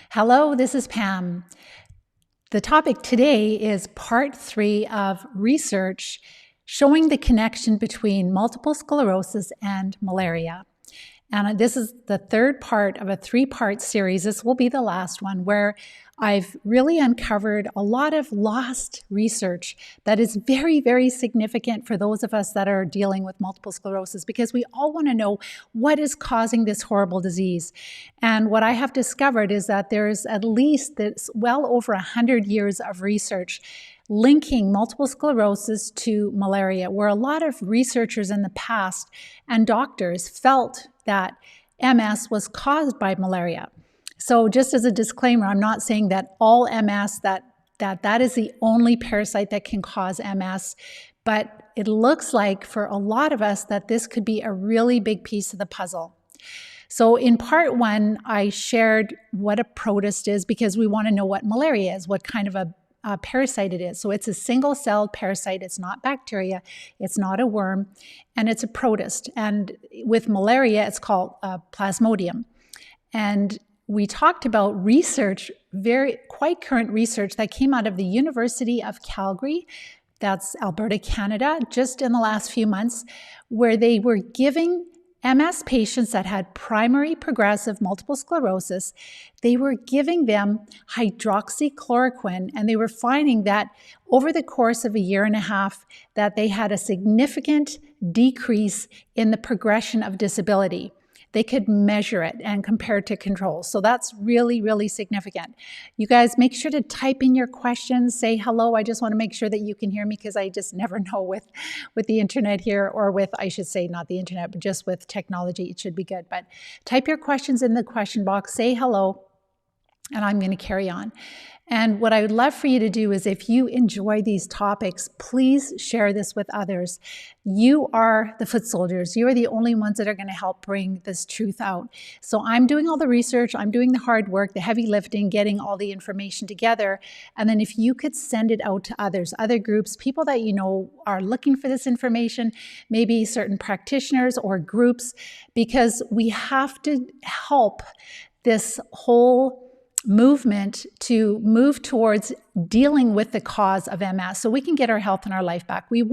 Hello, this is Pam. The topic today is part 3 of research showing the connection between multiple sclerosis and malaria. And this is the third part of a 3-part series. This will be the last one where I've really uncovered a lot of lost research that is very, very significant for those of us that are dealing with multiple sclerosis, because we all want to know what is causing this horrible disease. And what I have discovered is that there's at least well over 100 years of research linking multiple sclerosis to malaria, where a lot of researchers in the past and doctors felt that MS was caused by malaria. So just as a disclaimer, I'm not saying that all MS, that is the only parasite that can cause MS, but it looks like for a lot of us that this could be a really big piece of the puzzle. So in part 1, I shared what a protist is because we want to know what malaria is, what kind of a parasite it is. So it's a single-celled parasite. It's not bacteria. It's not a worm, and it's a protist. And with malaria, it's called Plasmodium. And we talked about research, quite current research that came out of the University of Calgary, that's Alberta, Canada, just in the last few months, where they were giving MS patients that had primary progressive multiple sclerosis, they were giving them hydroxychloroquine, and they were finding that over the course of a year and a half that they had a significant decrease in the progression of disability. They could measure it and compare it to control. So that's really, really significant. You guys make sure to type in your questions, say hello. I just want to make sure that you can hear me because I just never know with the internet here, or with, I should say, not the internet, but just with technology, it should be good. But type your questions in the question box, say hello, and I'm going to carry on. And what I would love for you to do is, if you enjoy these topics, please share this with others. You are the foot soldiers. You are the only ones that are going to help bring this truth out. So I'm doing all the research. I'm doing the hard work, the heavy lifting, getting all the information together. And then if you could send it out to others, other groups, people that you know are looking for this information, maybe certain practitioners or groups, because we have to help this whole movement to move towards dealing with the cause of MS so we can get our health and our life back. We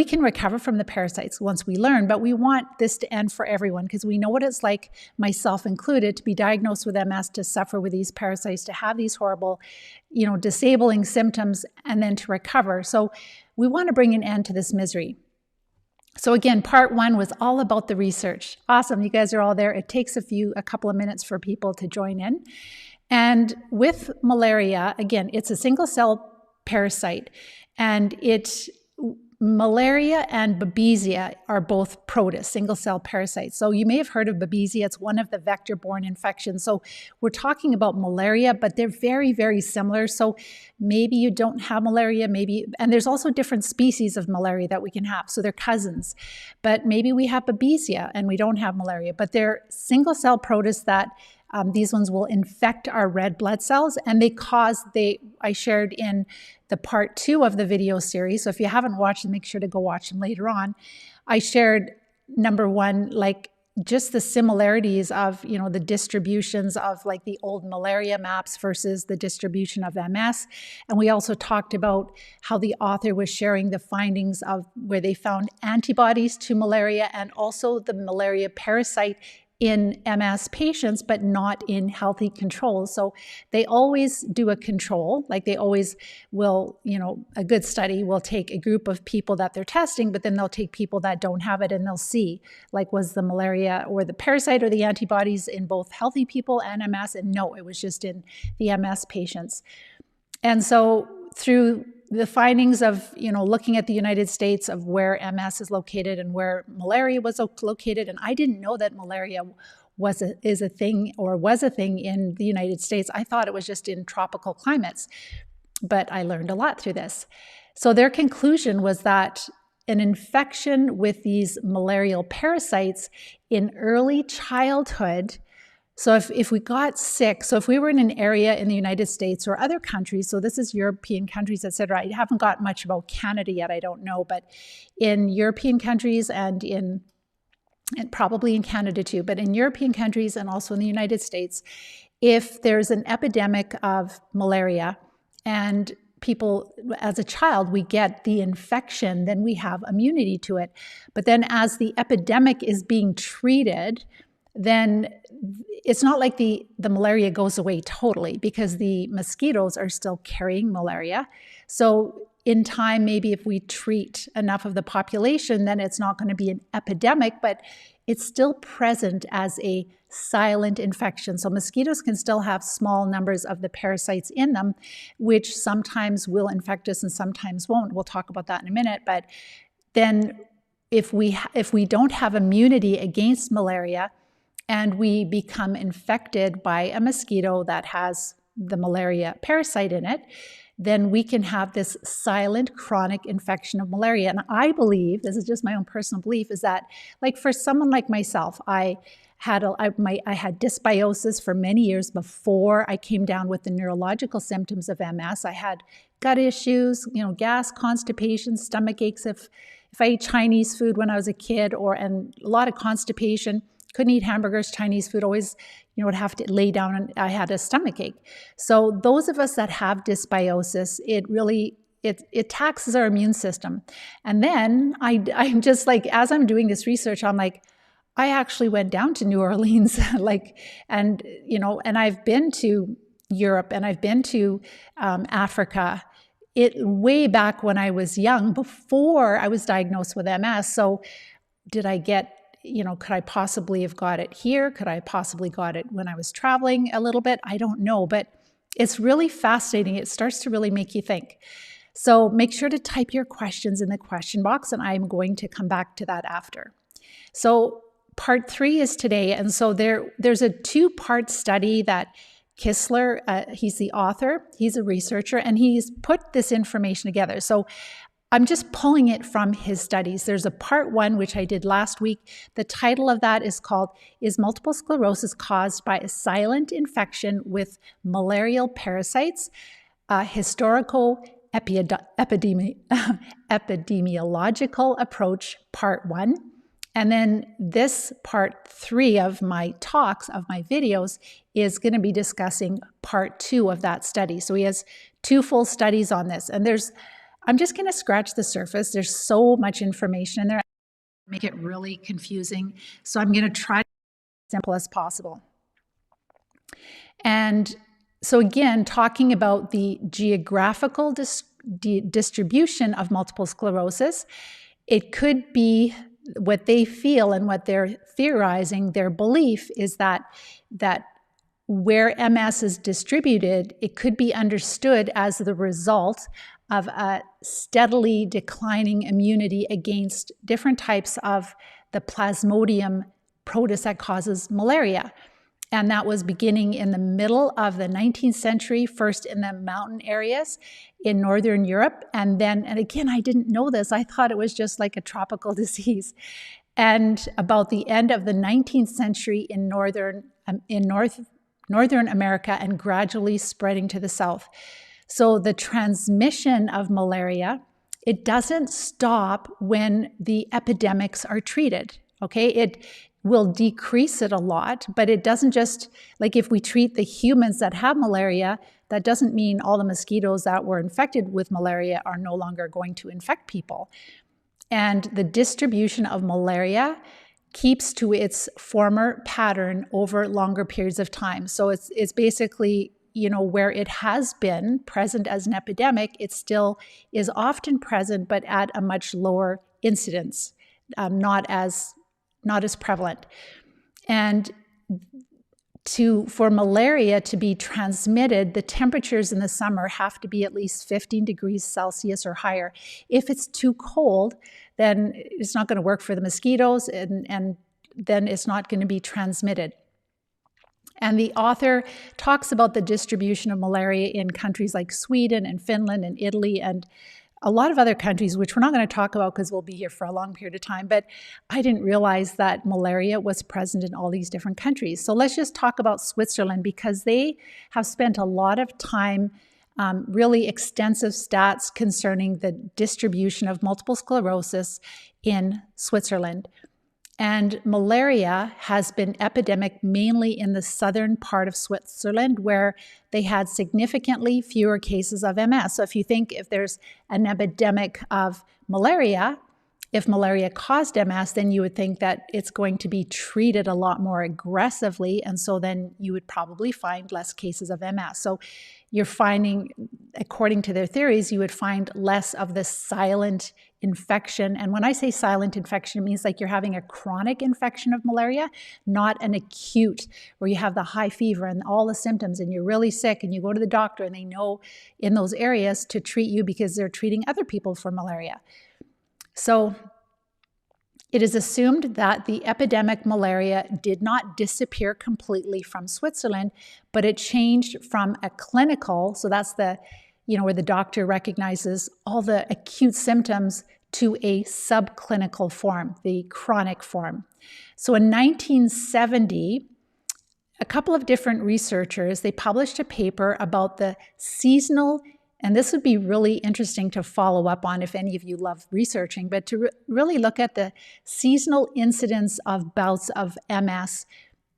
can recover from the parasites once we learn, but we want this to end for everyone because we know what it's like, myself included, to be diagnosed with MS, to suffer with these parasites, to have these horrible, disabling symptoms, and then to recover. So we want to bring an end to this misery. So again, part 1 was all about the research. Awesome, you guys are all there. It takes a couple of minutes for people to join in. And with malaria, again, it's a single-cell parasite, and malaria and Babesia are both protists, single-cell parasites. So you may have heard of Babesia. It's one of the vector-borne infections. So we're talking about malaria, but they're very, very similar. So maybe you don't have malaria, and there's also different species of malaria that we can have. So they're cousins. But maybe we have Babesia and we don't have malaria, but they're single-cell protists that these ones will infect our red blood cells, and I shared in the part 2 of the video series. So if you haven't watched them, make sure to go watch them later on. I shared, number 1, just the similarities of, the distributions of the old malaria maps versus the distribution of MS. And we also talked about how the author was sharing the findings of where they found antibodies to malaria and also the malaria parasite in MS patients, but not in healthy controls. So they always do a control, they always will, a good study will take a group of people that they're testing, but then they'll take people that don't have it and they'll see, was the malaria or the parasite or the antibodies in both healthy people and MS? And no, it was just in the MS patients. And so through the findings of, looking at the United States of where MS is located and where malaria was located, and I didn't know that malaria was a thing in the United States. I thought it was just in tropical climates, but I learned a lot through this. So their conclusion was that an infection with these malarial parasites in early childhood. So if we got sick, so if we were in an area in the United States or other countries, so this is European countries, etc. I haven't got much about Canada yet, I don't know, but in European countries and in and probably in Canada too, but in European countries and also in the United States, if there's an epidemic of malaria and people, as a child, we get the infection, then we have immunity to it. But then as the epidemic is being treated, then it's not like the malaria goes away totally, because the mosquitoes are still carrying malaria. So in time, maybe if we treat enough of the population, then it's not going to be an epidemic, but it's still present as a silent infection. So mosquitoes can still have small numbers of the parasites in them, which sometimes will infect us and sometimes won't. We'll talk about that in a minute. But then if we don't have immunity against malaria and we become infected by a mosquito that has the malaria parasite in it, then we can have this silent chronic infection of malaria. And I believe, this is just my own personal belief, is that, like, for someone like myself, I had dysbiosis for many years before I came down with the neurological symptoms of MS. I had gut issues, gas, constipation, stomach aches if I ate Chinese food when I was a kid, and a lot of constipation. Couldn't eat hamburgers, Chinese food, always, would have to lay down, and I had a stomach ache. So those of us that have dysbiosis, it taxes our immune system. And then I'm just like, as I'm doing this research, I'm like, I actually went down to New Orleans, and I've been to Europe and I've been to Africa. Way back when I was young, before I was diagnosed with MS. So did I get, could I possibly have got it here? Could I possibly got it when I was traveling a little bit? I don't know, but it's really fascinating. It starts to really make you think. So make sure to type your questions in the question box, and I'm going to come back to that after. So part 3 is today. And so there's a 2-part study that Kistler, he's the author, he's a researcher, and he's put this information together. So I'm just pulling it from his studies. There's a part 1, which I did last week. The title of that is called, Is Multiple Sclerosis Caused by a Silent Infection with Malarial Parasites? Historical Epidemiological Approach, Part 1. And then this part 3 of my talks, of my videos, is going to be discussing part 2 of that study. So he has 2 full studies on this. And I'm just going to scratch the surface. There's so much information in there. Make it really confusing. So I'm going to try to be as simple as possible. And so again, talking about the geographical distribution of multiple sclerosis, it could be what they feel and what they're theorizing, their belief is that where MS is distributed, it could be understood as the result of a steadily declining immunity against different types of the Plasmodium protists that causes malaria. And that was beginning in the middle of the 19th century, first in the mountain areas in Northern Europe. And again, I didn't know this. I thought it was just like a tropical disease. And about the end of the 19th century in Northern America, and gradually spreading to the south. So the transmission of malaria, it doesn't stop when the epidemics are treated, okay? It will decrease it a lot, but it doesn't just, like if we treat the humans that have malaria, that doesn't mean all the mosquitoes that were infected with malaria are no longer going to infect people. And the distribution of malaria keeps to its former pattern over longer periods of time. So it's basically, where it has been present as an epidemic, it still is often present, but at a much lower incidence, not as prevalent. And for malaria to be transmitted, the temperatures in the summer have to be at least 15 degrees Celsius or higher. If it's too cold, then it's not going to work for the mosquitoes, and then it's not going to be transmitted. And the author talks about the distribution of malaria in countries like Sweden and Finland and Italy and a lot of other countries, which we're not going to talk about because we'll be here for a long period of time. But I didn't realize that malaria was present in all these different countries. So let's just talk about Switzerland, because they have spent a lot of time, really extensive stats concerning the distribution of multiple sclerosis in Switzerland. And malaria has been epidemic mainly in the southern part of Switzerland, where they had significantly fewer cases of MS. So if there's an epidemic of malaria, if malaria caused MS, then you would think that it's going to be treated a lot more aggressively, and so then you would probably find less cases of MS. So you're finding, according to their theories, you would find less of the silent infection. And when I say silent infection, it means like you're having a chronic infection of malaria, not an acute, where you have the high fever and all the symptoms and you're really sick and you go to the doctor and they know in those areas to treat you because they're treating other people for malaria. So it is assumed that the epidemic malaria did not disappear completely from Switzerland, but it changed from a clinical, so that's the, where the doctor recognizes all the acute symptoms, to a subclinical form, the chronic form. So in 1970, a couple of different researchers, they published a paper about the seasonal, and this would be really interesting to follow up on if any of you love researching, but to really look at the seasonal incidence of bouts of MS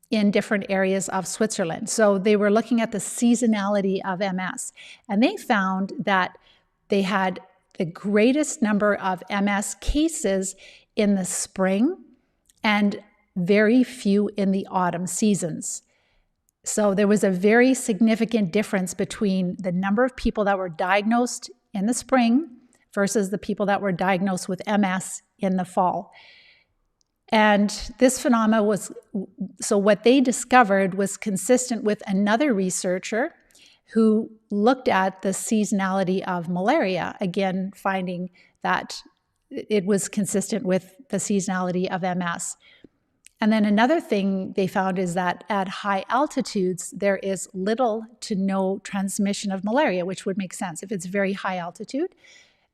in different areas of Switzerland. So they were looking at the seasonality of MS, and they found that they had the greatest number of MS cases in the spring and very few in the autumn seasons. So there was a very significant difference between the number of people that were diagnosed in the spring versus the people that were diagnosed with MS in the fall. And this phenomena was, so what they discovered was consistent with another researcher who looked at the seasonality of malaria, again finding that it was consistent with the seasonality of MS. And then another thing they found is that at high altitudes, there is little to no transmission of malaria, which would make sense. If it's very high altitude,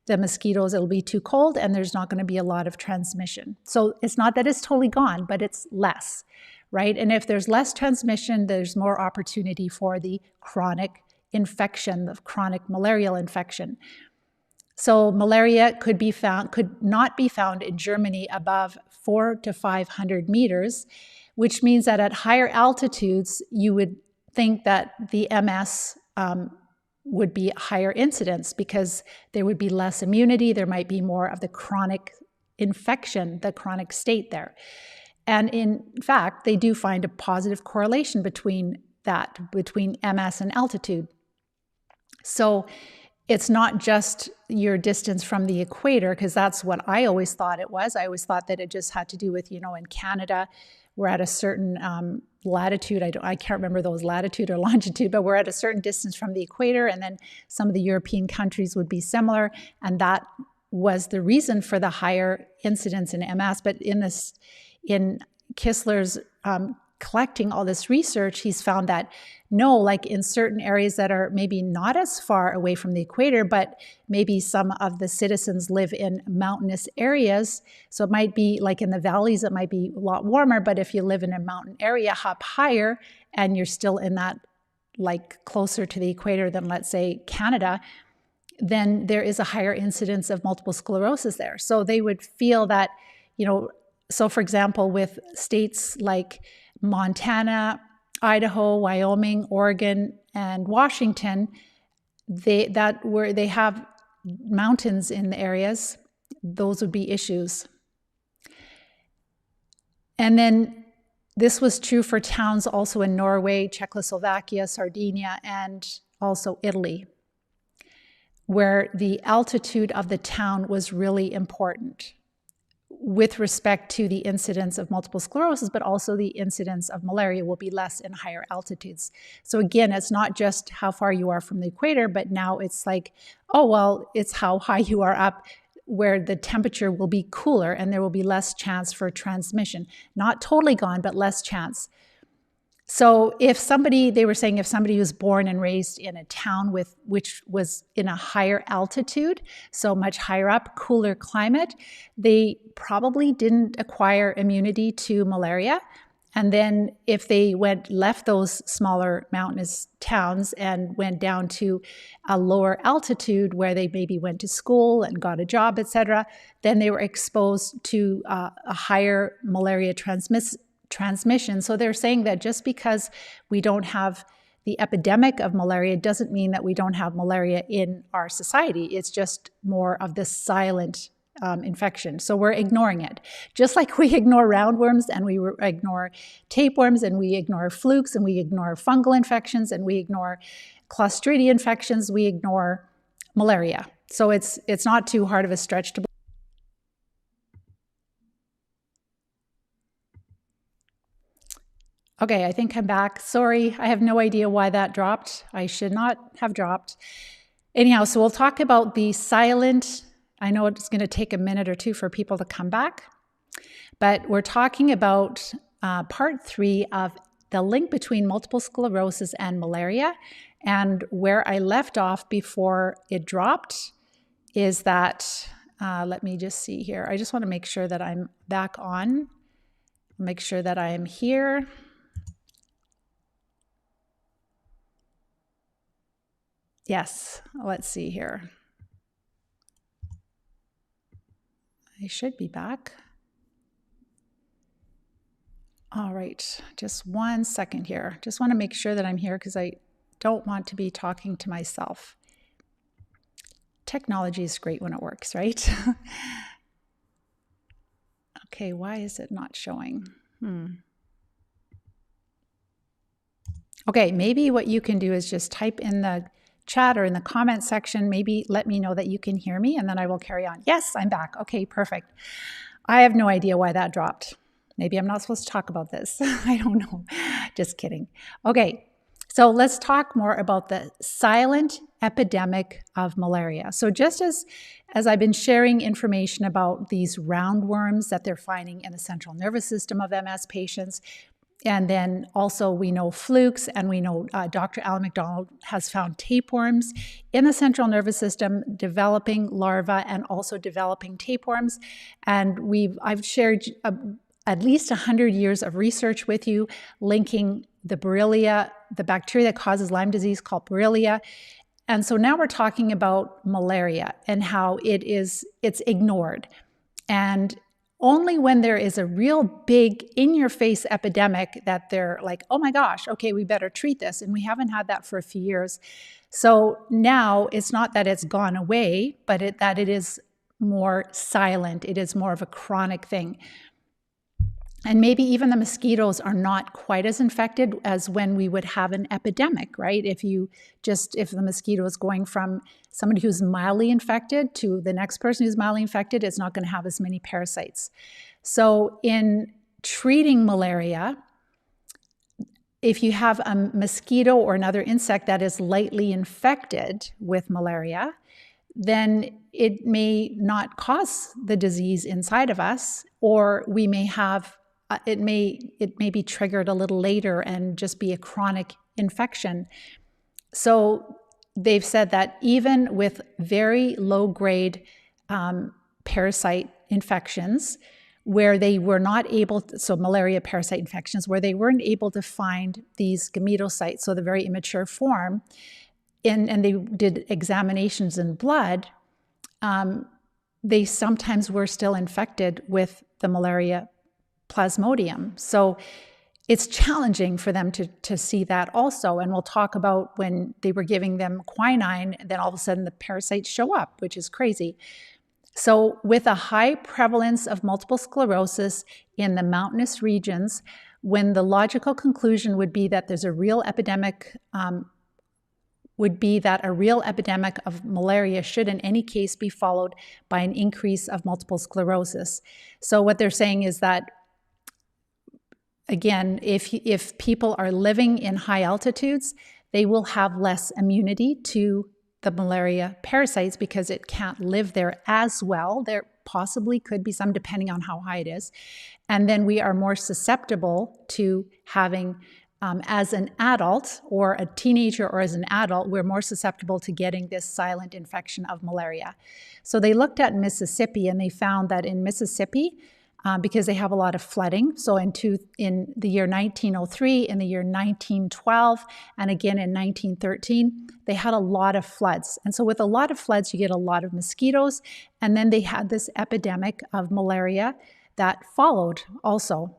the mosquitoes, it'll be too cold and there's not going to be a lot of transmission. So it's not that it's totally gone, but it's less, right? And if there's less transmission, there's more opportunity for the chronic infection, the chronic malarial infection. So malaria could not be found in Germany above 400 to 500 meters, which means that at higher altitudes, you would think that the MS would be higher incidence because there would be less immunity. There might be more of the chronic infection, the chronic state there. And in fact, they do find a positive correlation between MS and altitude. So it's not just your distance from the equator, because that's what I always thought it was. I always thought that it just had to do with, in Canada, we're at a certain latitude. I can't remember those latitude or longitude, but we're at a certain distance from the equator, and then some of the European countries would be similar, and that was the reason for the higher incidence in MS. But in Kistler's collecting all this research, he's found that no, like in certain areas that are maybe not as far away from the equator, but maybe some of the citizens live in mountainous areas. So it might be like in the valleys, it might be a lot warmer, but if you live in a mountain area, hop higher, and you're still in that, like closer to the equator than, let's say, Canada, then there is a higher incidence of multiple sclerosis there. So they would feel that, so for example, with states like Montana, Idaho, Wyoming, Oregon, and Washington, they have mountains in the areas, those would be issues. And then this was true for towns also in Norway, Czechoslovakia, Sardinia, and also Italy, where the altitude of the town was really important with respect to the incidence of multiple sclerosis, but also the incidence of malaria will be less in higher altitudes. So again, it's not just how far you are from the equator, but now it's like, oh, well, it's how high you are up, where the temperature will be cooler and there will be less chance for transmission. Not totally gone, but less chance. So they were saying if somebody was born and raised in a town which was in a higher altitude, so much higher up, cooler climate, they probably didn't acquire immunity to malaria. And then if they left those smaller mountainous towns and went down to a lower altitude where they maybe went to school and got a job, etc., then they were exposed to a higher malaria transmission. So they're saying that just because we don't have the epidemic of malaria doesn't mean that we don't have malaria in our society. It's just more of this silent infection. So we're ignoring it. Just like we ignore roundworms and we ignore tapeworms and we ignore flukes and we ignore fungal infections and we ignore Clostridia infections, we ignore malaria. So it's not too hard of a stretch to. Okay, I think I'm back. Sorry, I have no idea why that dropped. I should not have dropped. Anyhow, so we'll talk about the silent. I know it's going to take a minute or two for people to come back, but we're talking about part 3 of the link between multiple sclerosis and malaria. And where I left off before it dropped is that, let me just see here. I just want to make sure that I'm back on, make sure that I am here. Yes, let's see here. I should be back. All right, just 1 second here. Just want to make sure that I'm here because I don't want to be talking to myself. Technology is great when it works, right? Okay, why is it not showing? Okay, maybe what you can do is just type in the chat or in the comment section, maybe let me know that you can hear me and then I will carry on. Yes, I'm back. Okay, perfect. I have no idea why that dropped. Maybe I'm not supposed to talk about this. I don't know. Just kidding. Okay, so let's talk more about the silent epidemic of malaria. So just as I've been sharing information about these roundworms that they're finding in the central nervous system of MS patients, and then also we know flukes, and we know Dr. Alan McDonald has found tapeworms in the central nervous system developing larvae and also developing tapeworms. And I've shared at least 100 years of research with you linking the Borrelia, the bacteria that causes Lyme disease called Borrelia. And so now we're talking about malaria and how it's ignored. And only when there is a real big in-your-face epidemic that they're like, oh my gosh, okay, we better treat this. And we haven't had that for a few years. So now it's not that it's gone away, but that it is more silent. It is more of a chronic thing. And maybe even the mosquitoes are not quite as infected as when we would have an epidemic, right? If the mosquito is going from somebody who's mildly infected to the next person who's mildly infected, it's not going to have as many parasites. So in treating malaria, if you have a mosquito or another insect that is lightly infected with malaria, then it may not cause the disease inside of us, or we may have it may be triggered a little later and just be a chronic infection. So they've said that even with very low-grade parasite infections, where they were not able to, so malaria parasite infections, where they weren't able to find these gametocytes, so the very immature form, and they did examinations in blood, they sometimes were still infected with the malaria Plasmodium. So it's challenging for them to see that also. And we'll talk about when they were giving them quinine, then all of a sudden the parasites show up, which is crazy. So with a high prevalence of multiple sclerosis in the mountainous regions, when the logical conclusion would be that there's a real epidemic, would be that a real epidemic of malaria should in any case be followed by an increase of multiple sclerosis. So what they're saying is that, again, if people are living in high altitudes, they will have less immunity to the malaria parasites because it can't live there as well. There possibly could be some, depending on how high it is. And then we are more susceptible to having, as an adult or a teenager or as an adult, we're more susceptible to getting this silent infection of malaria. So they looked at Mississippi and they found that in Mississippi, because they have a lot of flooding. So in the year 1903, in the year 1912, and again in 1913, they had a lot of floods. And so with a lot of floods, you get a lot of mosquitoes. And then they had this epidemic of malaria that followed also.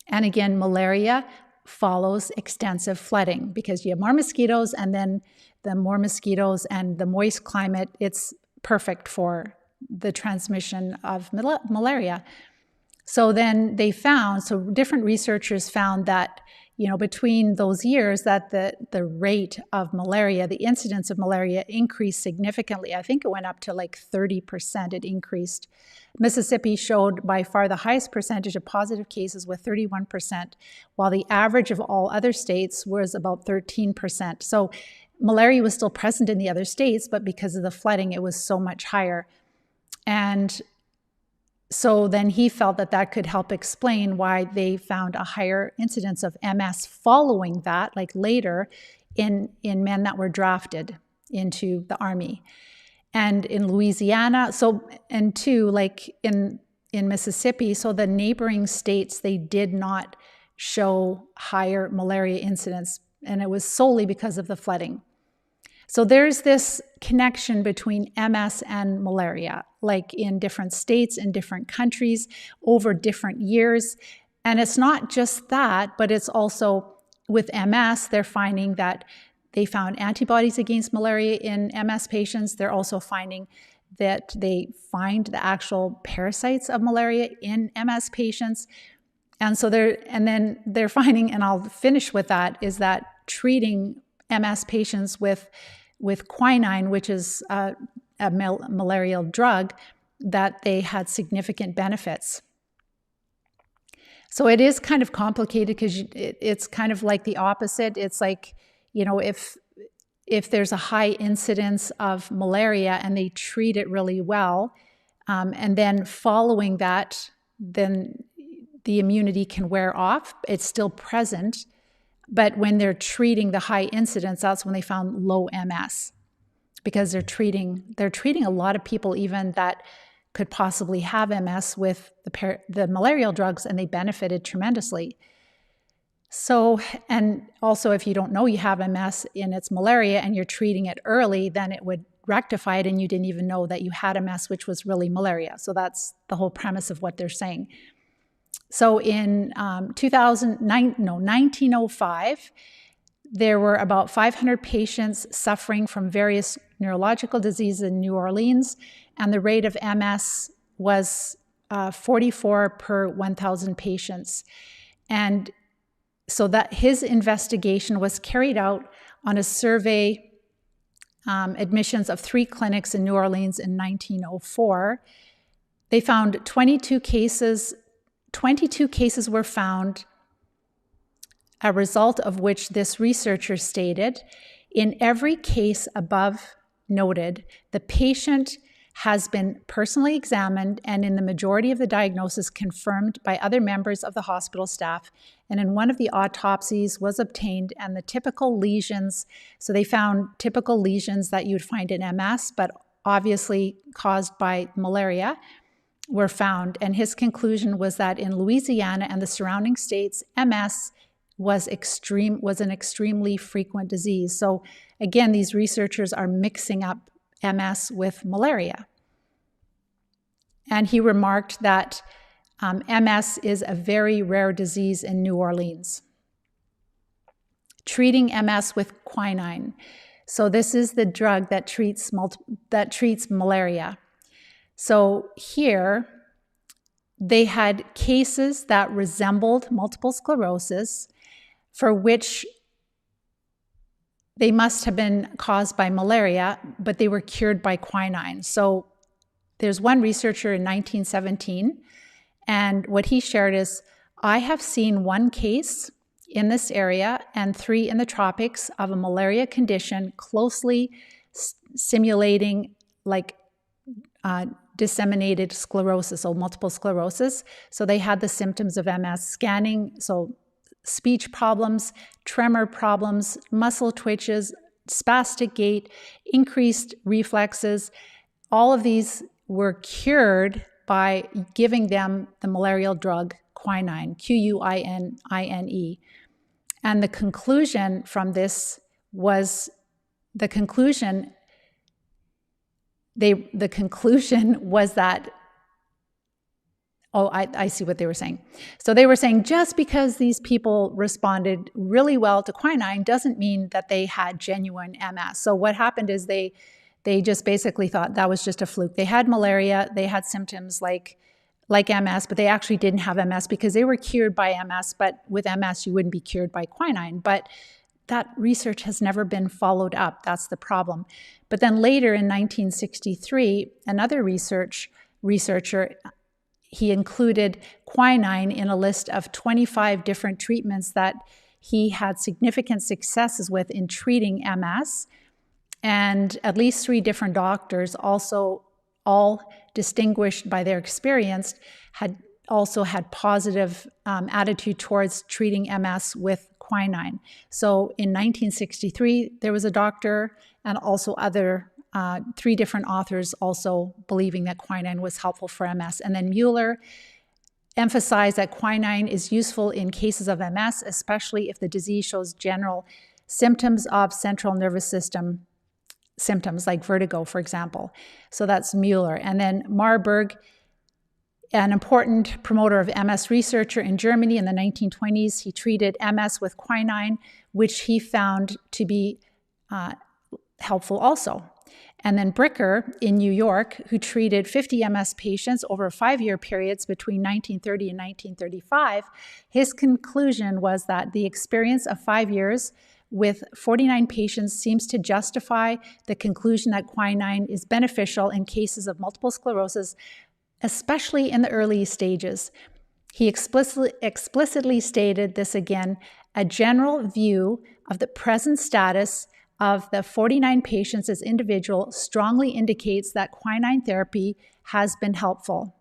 And again, malaria follows extensive flooding because you have more mosquitoes, and then the more mosquitoes and the moist climate, it's perfect for the transmission of malaria. So then different researchers found that, between those years that the rate of malaria, the incidence of malaria increased significantly. I think it went up to like 30%, it increased. Mississippi showed by far the highest percentage of positive cases with 31%, while the average of all other states was about 13%. So malaria was still present in the other states, but because of the flooding, it was so much higher. And so then he felt that could help explain why they found a higher incidence of MS following that, like later, in men that were drafted into the Army. And in Louisiana, like in Mississippi, so the neighboring states, they did not show higher malaria incidence, and it was solely because of the flooding. So there's this connection between MS and malaria, like in different states, in different countries, over different years. And it's not just that, but it's also with MS, they're finding that they found antibodies against malaria in MS patients. They're also finding that they find the actual parasites of malaria in MS patients. And so they're finding, and I'll finish with that, is that treating MS patients with quinine, which is a malarial drug, that they had significant benefits. So it is kind of complicated because it's kind of like the opposite. It's like, if there's a high incidence of malaria and they treat it really well, and then following that, then the immunity can wear off. It's still present. But when they're treating the high incidence, that's when they found low MS, because they're treating a lot of people even that could possibly have MS with the malarial drugs, and they benefited tremendously. So, and also if you don't know you have MS and it's malaria and you're treating it early, then it would rectify it and you didn't even know that you had MS, which was really malaria. So that's the whole premise of what they're saying. So in 1905, there were about 500 patients suffering from various neurological diseases in New Orleans, and the rate of MS was 44 per 1,000 patients. And so that his investigation was carried out on a survey admissions of 3 clinics in New Orleans in 1904. They found 22 cases were found, a result of which this researcher stated, in every case above noted, the patient has been personally examined and in the majority of the diagnosis confirmed by other members of the hospital staff, and in one of the autopsies was obtained and the typical lesions, so they found typical lesions that you'd find in MS, but obviously caused by malaria, were found. And his conclusion was that in Louisiana and the surrounding states, MS was an extremely frequent disease. So again, these researchers are mixing up MS with malaria. And he remarked that MS is a very rare disease in New Orleans. Treating MS with quinine. So this is the drug that treats malaria. So here, they had cases that resembled multiple sclerosis, for which they must have been caused by malaria, but they were cured by quinine. So there's one researcher in 1917, and what he shared is, I have seen 1 case in this area and 3 in the tropics of a malaria condition closely simulating like disseminated sclerosis or multiple sclerosis. So they had the symptoms of MS scanning, so speech problems, tremor problems, muscle twitches, spastic gait, increased reflexes. All of these were cured by giving them the malarial drug quinine, Quinine. And the conclusion from this was the conclusion was that, I see what they were saying. So they were saying just because these people responded really well to quinine doesn't mean that they had genuine MS. So what happened is they just basically thought that was just a fluke. They had malaria, they had symptoms like MS, but they actually didn't have MS because they were cured by MS, but with MS you wouldn't be cured by quinine. But that research has never been followed up. That's the problem. But then later in 1963, another researcher, he included quinine in a list of 25 different treatments that he had significant successes with in treating MS. And at least 3 different doctors, also all distinguished by their experience, had also had positive attitude towards treating MS with quinine. So in 1963, there was a doctor and also other 3 different authors also believing that quinine was helpful for MS. And then Mueller emphasized that quinine is useful in cases of MS, especially if the disease shows general symptoms of central nervous system symptoms like vertigo, for example. So that's Mueller. And then Marburg, an important promoter of MS researcher in Germany in the 1920s, he treated MS with quinine, which he found to be helpful also. And then Bricker in New York, who treated 50 MS patients over 5-year periods between 1930 and 1935, his conclusion was that the experience of 5 years with 49 patients seems to justify the conclusion that quinine is beneficial in cases of multiple sclerosis, especially in the early stages. He explicitly stated this again, a general view of the present status of the 49 patients as individual strongly indicates that quinine therapy has been helpful.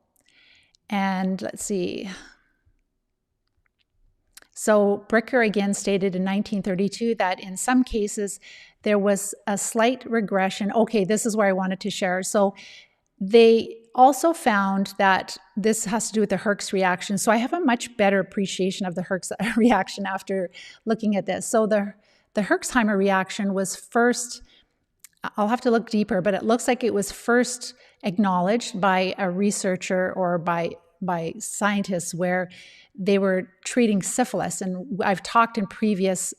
And let's see. So Bricker again stated in 1932 that in some cases there was a slight regression. Okay, this is where I wanted to share. So they also found that this has to do with the Herx reaction. So I have a much better appreciation of the Herx reaction after looking at this. So the Herxheimer reaction was first, I'll have to look deeper, but it looks like it was first acknowledged by a researcher or by scientists where they were treating syphilis. And I've talked in previous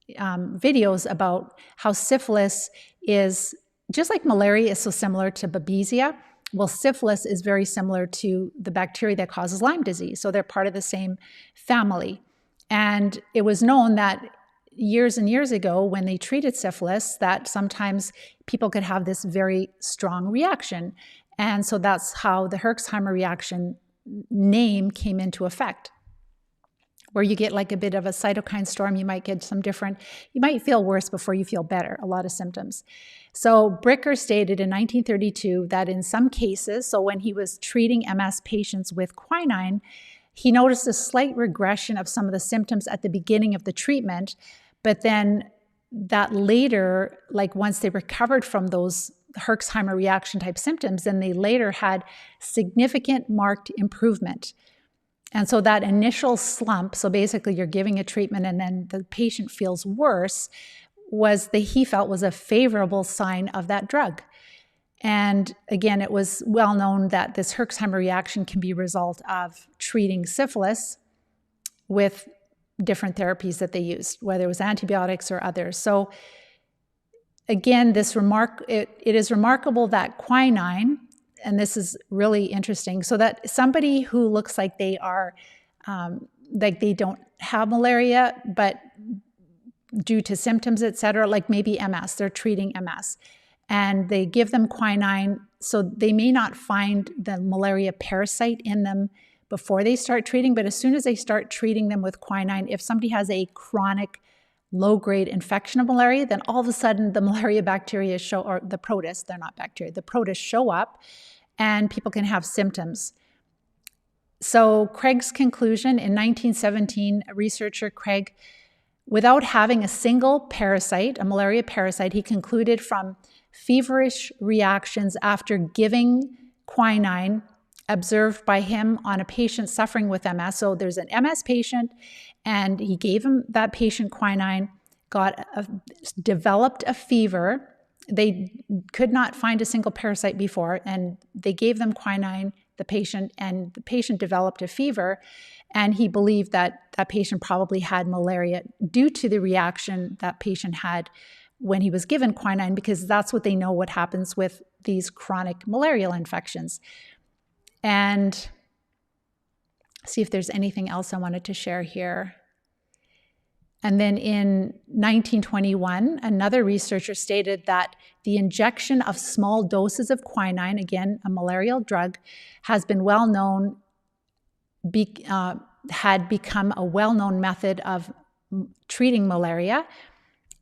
videos about how syphilis is, just like malaria is so similar to Babesia, well, syphilis is very similar to the bacteria that causes Lyme disease. So they're part of the same family. And it was known that years and years ago when they treated syphilis, that sometimes people could have this very strong reaction. And so that's how the Herxheimer reaction name came into effect, where you get like a bit of a cytokine storm. You might get some different, you might feel worse before you feel better, a lot of symptoms. So Bricker stated in 1932 that in some cases, so when he was treating MS patients with quinine, he noticed a slight regression of some of the symptoms at the beginning of the treatment, but then that later, like once they recovered from those Herxheimer reaction type symptoms, then they later had significant marked improvement. And so that initial slump, so basically you're giving a treatment and then the patient feels worse, he felt was a favorable sign of that drug. And again, it was well known that this Herxheimer reaction can be a result of treating syphilis with different therapies that they used, whether it was antibiotics or others. So again, it is remarkable that quinine, and this is really interesting, so that somebody who looks like they are, like they don't have malaria, but due to symptoms, et cetera, like maybe MS, they're treating MS, and they give them quinine, so they may not find the malaria parasite in them before they start treating, but as soon as they start treating them with quinine, if somebody has a chronic low-grade infection of malaria, then all of a sudden the malaria bacteria or the protists, they're not bacteria, the protists show up and people can have symptoms. So Craig's conclusion in 1917, researcher Craig, without having a single parasite, a malaria parasite, he concluded from feverish reactions after giving quinine observed by him on a patient suffering with MS. So there's an MS patient, and he gave him that patient quinine, developed a fever. They could not find a single parasite before, and they gave them quinine, and the patient developed a fever, and he believed that that patient probably had malaria due to the reaction that patient had when he was given quinine, because that's what they know what happens with these chronic malarial infections. And see if there's anything else I wanted to share here. And then in 1921, another researcher stated that the injection of small doses of quinine, again, a malarial drug, has been had become a well-known method of treating malaria.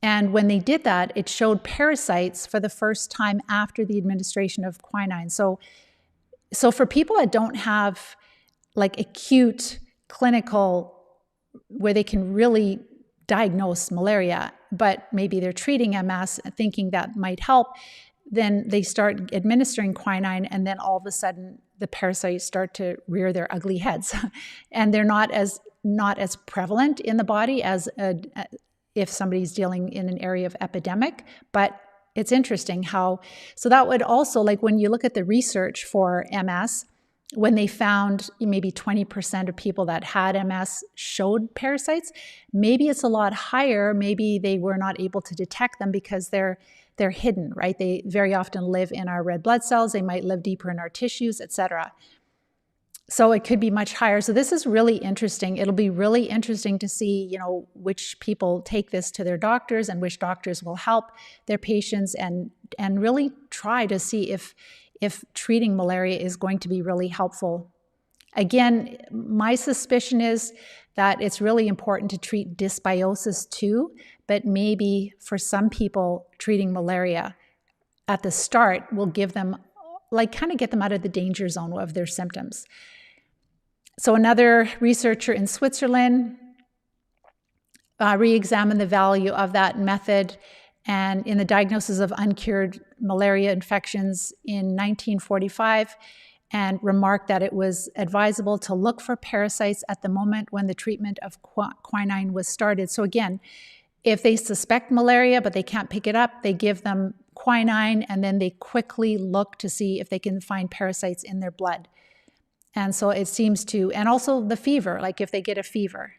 And when they did that, it showed parasites for the first time after the administration of quinine. So for people that don't have like acute clinical, where they can really diagnose malaria, but maybe they're treating MS thinking that might help, then they start administering quinine, and then all of a sudden the parasites start to rear their ugly heads. And they're not as prevalent in the body as if somebody's dealing in an area of epidemic. But it's interesting how, so that would also, like when you look at the research for MS, when they found maybe 20% of people that had MS showed parasites, maybe it's a lot higher. Maybe they were not able to detect them because they're hidden, right? They very often live in our red blood cells. They might live deeper in our tissues, etc. So it could be much higher. So this is really interesting. It'll be really interesting to see, which people take this to their doctors and which doctors will help their patients, and really try to see if treating malaria is going to be really helpful. Again, my suspicion is that it's really important to treat dysbiosis too, but maybe for some people, treating malaria at the start will give them, kind of get them out of the danger zone of their symptoms. So another researcher in Switzerland re-examined the value of that method and in the diagnosis of uncured malaria infections in 1945, and remarked that it was advisable to look for parasites at the moment when the treatment of quinine was started. So again, if they suspect malaria but they can't pick it up, they give them quinine, and then they quickly look to see if they can find parasites in their blood. And so it seems to, and also the fever, like if they get a fever.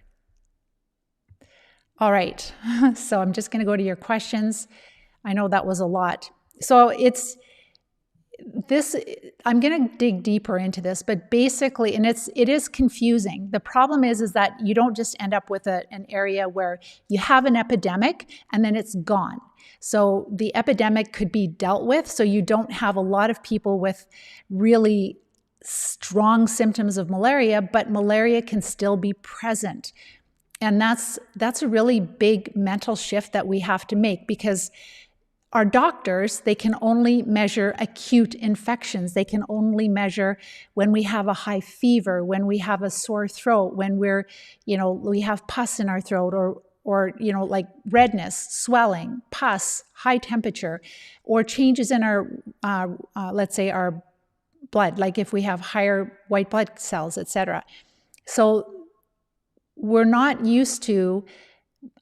All right, so I'm just going to go to your questions. I know that was a lot. So I'm going to dig deeper into this, but basically, and it is confusing. The problem is that you don't just end up with an area where you have an epidemic and then it's gone. So the epidemic could be dealt with, so you don't have a lot of people with really strong symptoms of malaria, but malaria can still be present. And that's a really big mental shift that we have to make, because our doctors, they can only measure acute infections. They can only measure when we have a high fever, when we have a sore throat, when we have pus in our throat, or like redness, swelling, pus, high temperature, or changes in our, let's say our blood, like if we have higher white blood cells, etc. So we're not used to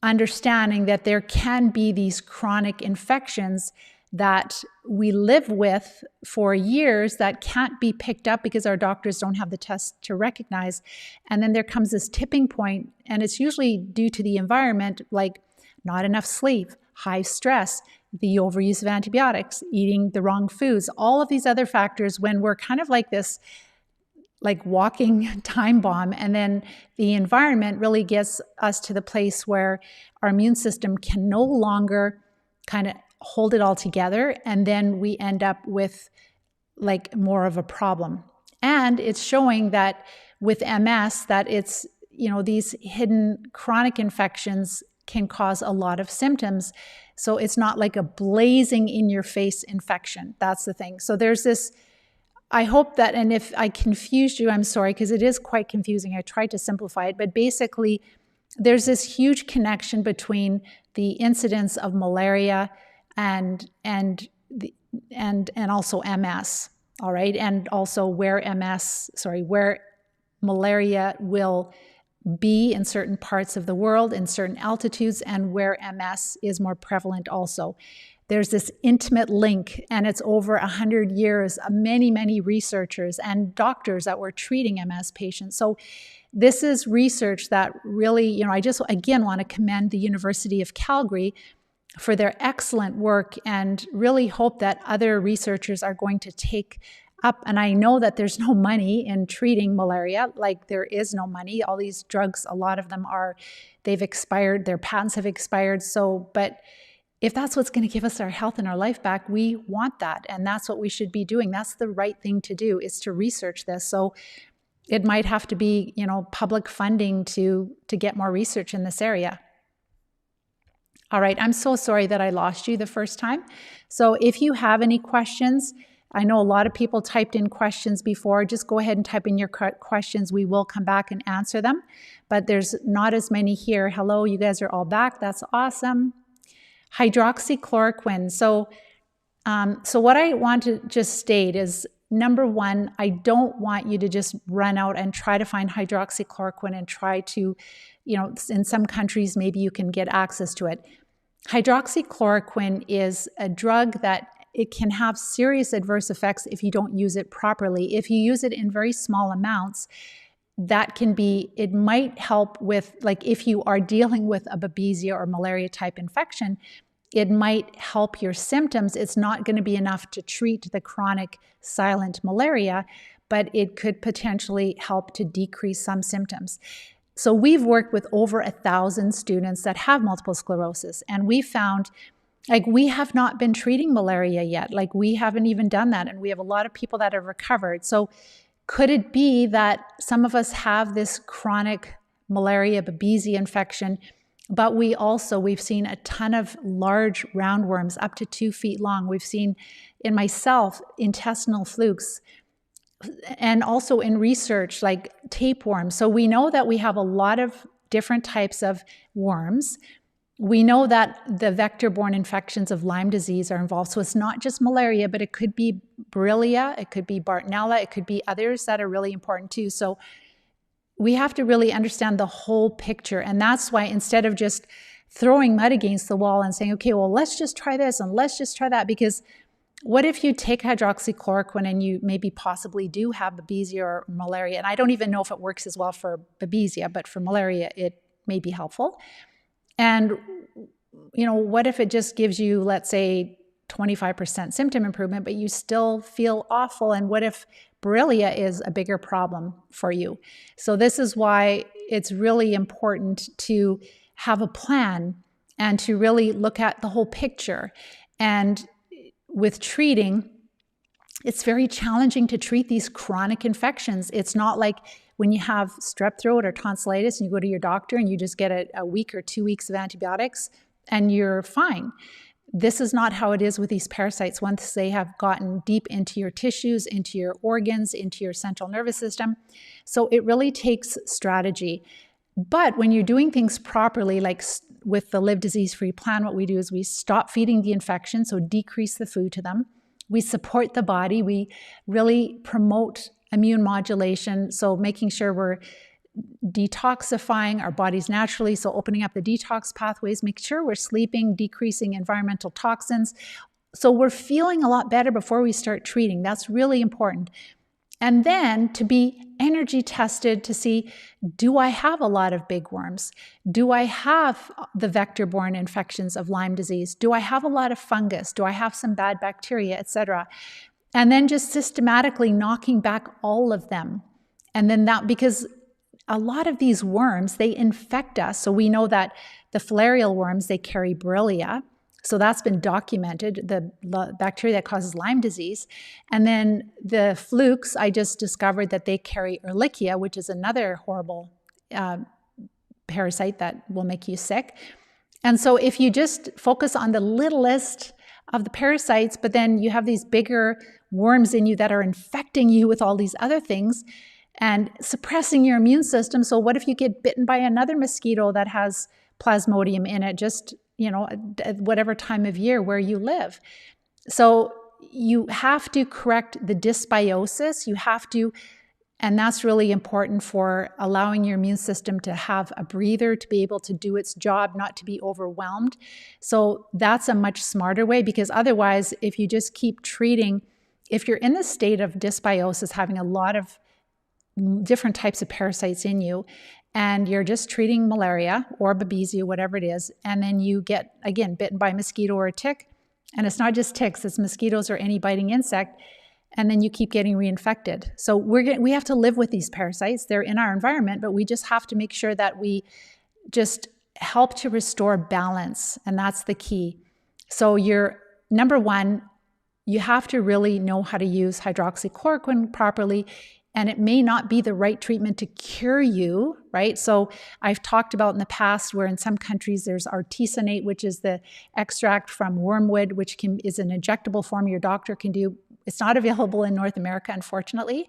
understanding that there can be these chronic infections that we live with for years that can't be picked up because our doctors don't have the test to recognize. And then there comes this tipping point, and it's usually due to the environment, like not enough sleep, high stress, the overuse of antibiotics, eating the wrong foods, all of these other factors, when we're kind of like this walking time bomb, and then the environment really gets us to the place where our immune system can no longer kind of hold it all together, and then we end up with more of a problem. And it's showing that with MS that it's, these hidden chronic infections can cause a lot of symptoms. So it's not like a blazing in your face infection. That's the thing. So there's this, I hope that, and if I confused you, I'm sorry, because it is quite confusing. I tried to simplify it, but basically there's this huge connection between the incidence of malaria and also MS. all right, and also where malaria will be in certain parts of the world, in certain altitudes, and where MS is more prevalent also. There's this intimate link, and it's over 100 years, many, many researchers and doctors that were treating MS patients. So this is research that really, I just, again, want to commend the University of Calgary for their excellent work and really hope that other researchers are going to take up. And I know that there's no money in treating malaria, like there is no money. All these drugs, a lot of them they've expired, their patents have expired. So, but if that's what's going to give us our health and our life back, we want that. And that's what we should be doing. That's the right thing to do, is to research this. So it might have to be, public funding to get more research in this area. All right, I'm so sorry that I lost you the first time. So if you have any questions, I know a lot of people typed in questions before. Just go ahead and type in your questions. We will come back and answer them. But there's not as many here. Hello, you guys are all back. That's awesome. Hydroxychloroquine. So what I want to just state is, number one, I don't want you to just run out and try to find hydroxychloroquine and try to, in some countries, maybe you can get access to it. Hydroxychloroquine is a drug that it can have serious adverse effects if you don't use it properly. If you use it in very small amounts, it might help with, like if you are dealing with a babesia or malaria type infection, it might help your symptoms. It's not going to be enough to treat the chronic silent malaria, but it could potentially help to decrease some symptoms. So we've worked with over 1,000 students that have multiple sclerosis, and we found, we have not been treating malaria yet. We haven't even done that, and we have a lot of people that have recovered. So could it be that some of us have this chronic malaria babesia infection, but we've seen a ton of large roundworms up to 2 feet long. We've seen in myself intestinal flukes, and also in research like tapeworms. So we know that we have a lot of different types of worms. We know that the vector-borne infections of Lyme disease are involved. So it's not just malaria, but it could be Borrelia, it could be Bartonella, it could be others that are really important too. So we have to really understand the whole picture. And that's why, instead of just throwing mud against the wall and saying, okay, well, let's just try this and let's just try that, because what if you take hydroxychloroquine and you maybe possibly do have babesia or malaria? And I don't even know if it works as well for babesia, but for malaria, it may be helpful. And, what if it just gives you, let's say, 25% symptom improvement, but you still feel awful? And what if Borrelia is a bigger problem for you? So this is why it's really important to have a plan and to really look at the whole picture. And with treating, it's very challenging to treat these chronic infections. It's not like when you have strep throat or tonsillitis and you go to your doctor and you just get a week or 2 weeks of antibiotics and you're fine. This is not how it is with these parasites. Once they have gotten deep into your tissues, into your organs, into your central nervous system. So it really takes strategy. But when you're doing things properly, like with the Live Disease-Free plan, what we do is we stop feeding the infection, so decrease the food to them. We support the body. We really promote immune modulation, so making sure we're detoxifying our bodies naturally, so opening up the detox pathways, make sure we're sleeping, decreasing environmental toxins, so we're feeling a lot better before we start treating. That's really important. And then to be energy tested to see, do I have a lot of big worms? Do I have the vector-borne infections of Lyme disease? Do I have a lot of fungus? Do I have some bad bacteria, etc.? And then just systematically knocking back all of them. And then because a lot of these worms, they infect us. So we know that the filarial worms, they carry Borrelia. So that's been documented, the bacteria that causes Lyme disease. And then the flukes, I just discovered that they carry Ehrlichia, which is another horrible parasite that will make you sick. And so if you just focus on the littlest of the parasites, but then you have these bigger worms in you that are infecting you with all these other things and suppressing your immune system. So what if you get bitten by another mosquito that has Plasmodium in it, just, at whatever time of year where you live? So you have to correct the dysbiosis. You have to, and that's really important for allowing your immune system to have a breather, to be able to do its job, not to be overwhelmed. So that's a much smarter way, because otherwise, if you just keep treating, if you're in the state of dysbiosis, having a lot of different types of parasites in you, and you're just treating malaria or babesia, whatever it is, and then you get, again, bitten by a mosquito or a tick, and it's not just ticks, it's mosquitoes or any biting insect, and then you keep getting reinfected. So we have to live with these parasites. They're in our environment, but we just have to make sure that we just help to restore balance, and that's the key. So you're, number one, you have to really know how to use hydroxychloroquine properly, and it may not be the right treatment to cure you, right? So I've talked about in the past where in some countries there's artesunate, which is the extract from wormwood, which is an injectable form your doctor can do. It's not available in North America, unfortunately.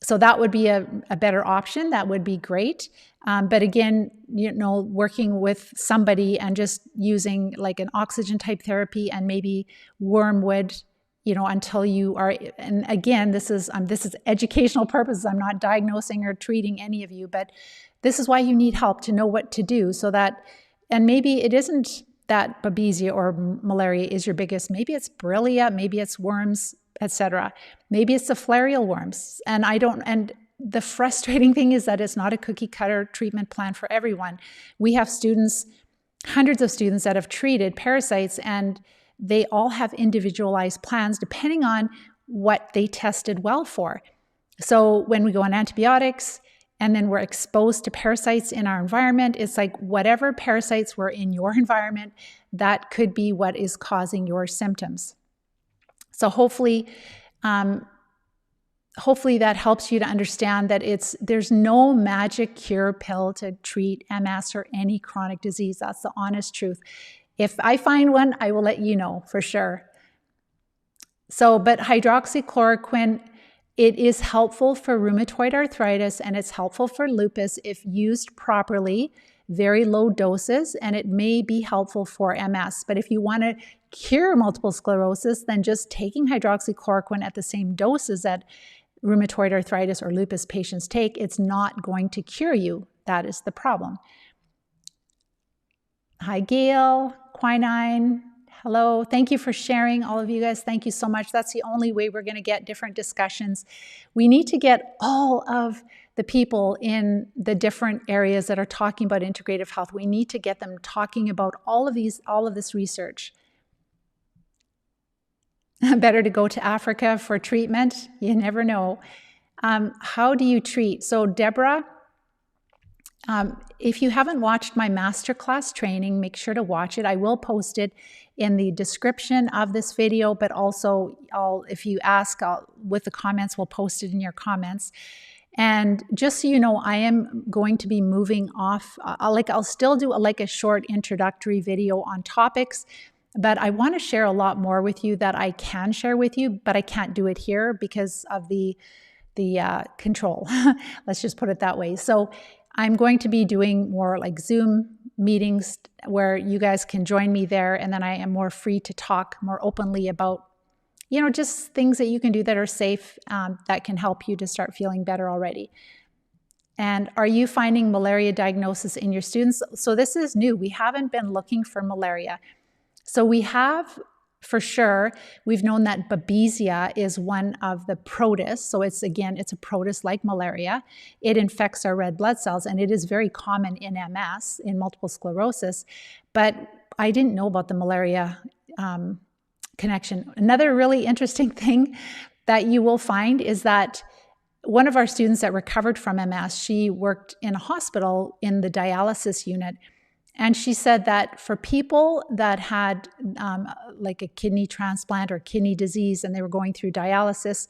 So that would be a better option. That would be great. But again, working with somebody and just using like an oxygen type therapy and maybe wormwood, until you are, and again, this is educational purposes. I'm not diagnosing or treating any of you, but this is why you need help to know what to do, so that, and maybe it isn't that babesia or malaria is your biggest, maybe it's Borrelia, maybe it's worms, etc. Maybe it's the filarial worms. And the frustrating thing is that it's not a cookie cutter treatment plan for everyone. We have students, hundreds of students that have treated parasites, and they all have individualized plans depending on what they tested well for. So when we go on antibiotics and then we're exposed to parasites in our environment, it's like whatever parasites were in your environment, that could be what is causing your symptoms. So hopefully that helps you to understand that there's no magic cure pill to treat MS or any chronic disease. That's the honest truth. If I find one, I will let you know for sure. So, but hydroxychloroquine, it is helpful for rheumatoid arthritis and it's helpful for lupus if used properly, very low doses, and it may be helpful for MS. But if you want to cure multiple sclerosis, then just taking hydroxychloroquine at the same doses that rheumatoid arthritis or lupus patients take, it's not going to cure you. That is the problem. Hi, Gail, Quinine, hello. Thank you for sharing, all of you guys. Thank you so much. That's the only way we're going to get different discussions. We need to get all of the people in the different areas that are talking about integrative health. We need to get them talking about all of this research. Better to go to Africa for treatment. You never know. How do you treat? So Deborah, if you haven't watched my masterclass training, make sure to watch it. I will post it in the description of this video, but also if you ask with the comments, we'll post it in your comments. And just so you know, I am going to be moving off. I'll still do a short introductory video on topics, but I want to share a lot more with you that I can share with you, but I can't do it here because of the control. Let's just put it that way. So I'm going to be doing more like Zoom meetings where you guys can join me there, and then I am more free to talk more openly about, just things that you can do that are safe, that can help you to start feeling better already. And are you finding malaria diagnosis in your students? So this is new. We haven't been looking for malaria. So we have, for sure, we've known that babesia is one of the protists. So it's a protist like malaria. It infects our red blood cells, and it is very common in MS, in multiple sclerosis. But I didn't know about the malaria connection. Another really interesting thing that you will find is that one of our students that recovered from MS, she worked in a hospital in the dialysis unit. And she said that for people that had like a kidney transplant or kidney disease and they were going through dialysis,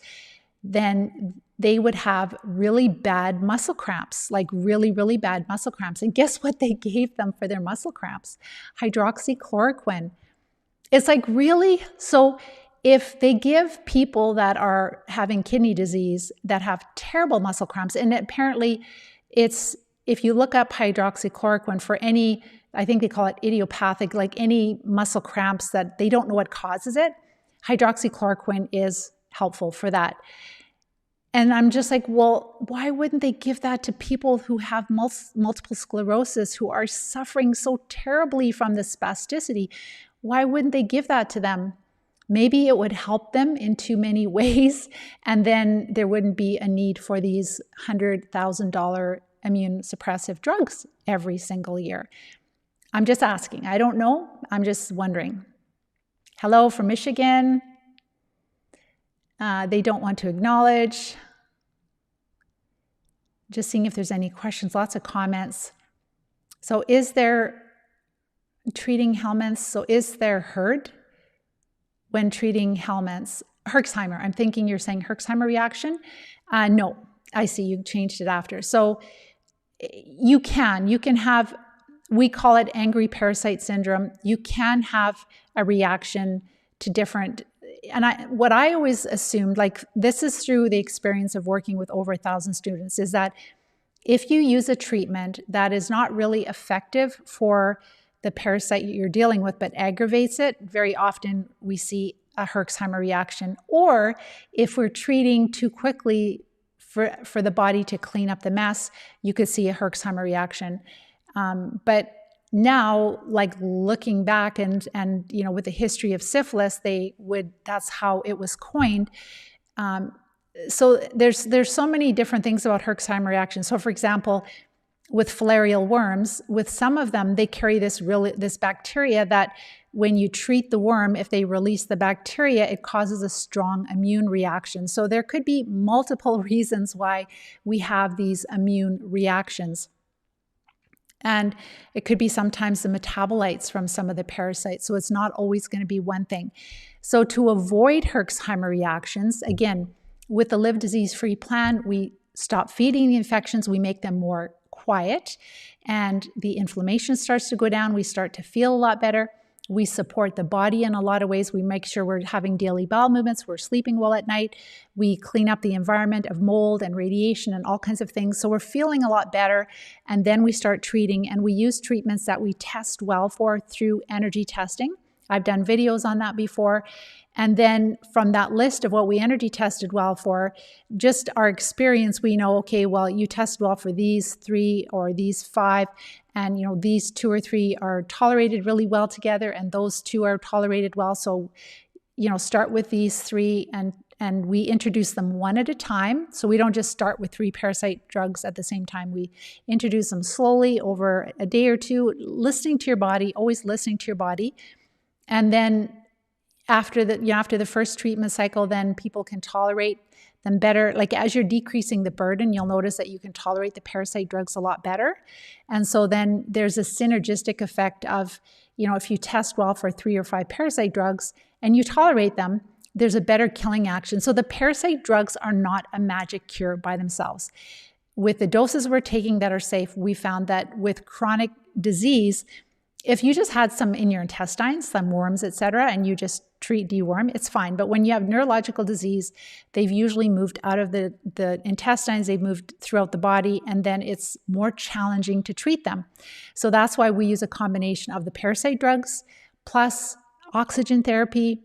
then they would have really bad muscle cramps, like really, really bad muscle cramps. And guess what they gave them for their muscle cramps? Hydroxychloroquine. It's like, really? So if they give people that are having kidney disease that have terrible muscle cramps, and apparently if you look up hydroxychloroquine for any, I think they call it idiopathic, like any muscle cramps that they don't know what causes it, hydroxychloroquine is helpful for that. And I'm just like, well, why wouldn't they give that to people who have multiple sclerosis, who are suffering so terribly from the spasticity? Why wouldn't they give that to them? Maybe it would help them in too many ways, and then there wouldn't be a need for these $100,000 immune suppressive drugs every single year. I'm just asking. I don't know. I'm just wondering. Hello from Michigan. They don't want to acknowledge. Just seeing if there's any questions. Lots of comments. So is there treating helminths? So is there HERD when treating helminths? Herxheimer. I'm thinking you're saying Herxheimer reaction. No, I see you changed it after. So you can have, we call it angry parasite syndrome. You can have a reaction to different, and what I always assumed, like this is through the experience of working with over 1,000 students, is that if you use a treatment that is not really effective for the parasite you're dealing with, but aggravates it, very often we see a Herxheimer reaction. Or if we're treating too quickly for the body to clean up the mess, you could see a Herxheimer reaction. But now, like looking back and you know, with the history of syphilis, that's how it was coined. So there's so many different things about Herxheimer reaction. So for example, with filarial worms, with some of them, they carry this bacteria that when you treat the worm, if they release the bacteria, it causes a strong immune reaction. So there could be multiple reasons why we have these immune reactions. And it could be sometimes the metabolites from some of the parasites. So it's not always going to be one thing. So to avoid Herxheimer reactions, again, with the Live Disease-Free plan, we stop feeding the infections, we make them more quiet, and the inflammation starts to go down. We start to feel a lot better. We support the body in a lot of ways. We make sure we're having daily bowel movements. We're sleeping well at night. We clean up the environment of mold and radiation and all kinds of things. So we're feeling a lot better. And then we start treating, and we use treatments that we test well for through energy testing. I've done videos on that before. And then from that list of what we energy tested well for, just our experience, we know, okay, well, you tested well for these 3 or these 5, and you know, these 2 or 3 are tolerated really well together, and those 2 are tolerated well. So, you know, start with these 3, and we introduce them one at a time. So we don't just start with 3 parasite drugs at the same time. We introduce them slowly over a day or 2, listening to your body, always listening to your body. And then after the first treatment cycle, then people can tolerate them better. Like as you're decreasing the burden, you'll notice that you can tolerate the parasite drugs a lot better. And so then there's a synergistic effect of, you know, if you test well for 3 or 5 parasite drugs and you tolerate them, there's a better killing action. So the parasite drugs are not a magic cure by themselves. With the doses we're taking that are safe, we found that with chronic disease, if you just had some in your intestines, some worms, etc., and you just treat deworm, it's fine. But when you have neurological disease, they've usually moved out of the intestines, they've moved throughout the body, and then it's more challenging to treat them. So that's why we use a combination of the parasite drugs plus oxygen therapy,